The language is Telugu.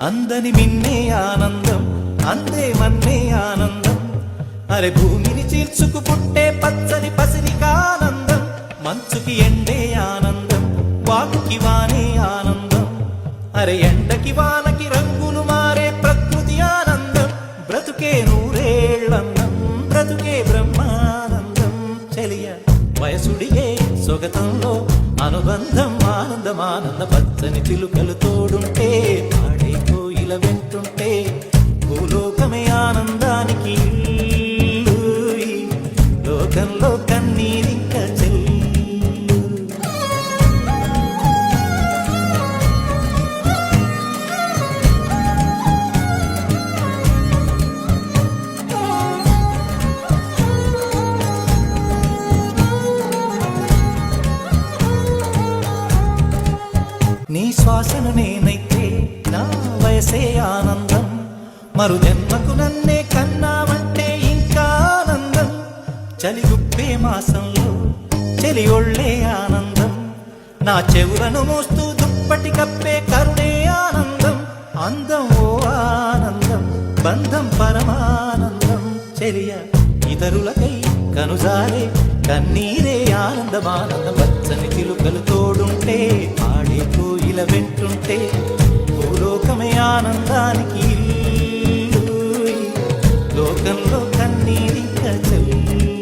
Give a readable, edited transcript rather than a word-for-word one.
అందని మిన్నే ఆనందం, అందే మన్నే ఆనందం. అరే భూమిని చీల్చుకు పుట్టే పచ్చని పసిరికానందం. మంచుకి ఎండే ఆనందం, వాకుకి వానే ఆనందం. అరే ఎండకి వానకి రంగులు మారే ప్రకృతి ఆనందం. బ్రతుకే నూరేళ్ళందం, బ్రతుకే బ్రహ్మానందం. చెలియ వయసుడిగే సొగతంలో అనుబంధం, ఆనందం ఆనంద. పచ్చని చిలుకలు తోడుంటే, పాడే కోయిల వెంటుంటే, భూలోకమే ఆనందానికి ఇల్లు. లోకంలో కన్నీరింక చెల్లు. నీ శ్వాసను నేనైతే నా వయసే ఆనందం. మరు జన్మకు నన్నే కన్నావంటే ఇంకా ఆనందం. చలిగుప్పే మాసంలో చెలి ఒళ్ళే ఆనందం. నా చెవులను మోస్తూ దుప్పటి కప్పే కరుణే ఆనందం. అందం ఓ ఆనందం, బంధం పరమానందం. చెలియ ఇతరులకై కనుజారే కన్నీరే ఆనందమానందం. పచ్చని చిలుకలు తోడుంటే, ఆడే కోయిల వెంటుంటే, భూలోకమే ఆనందానికి ఇల్లు. లోకంలో కన్నీరింక చెల్లు.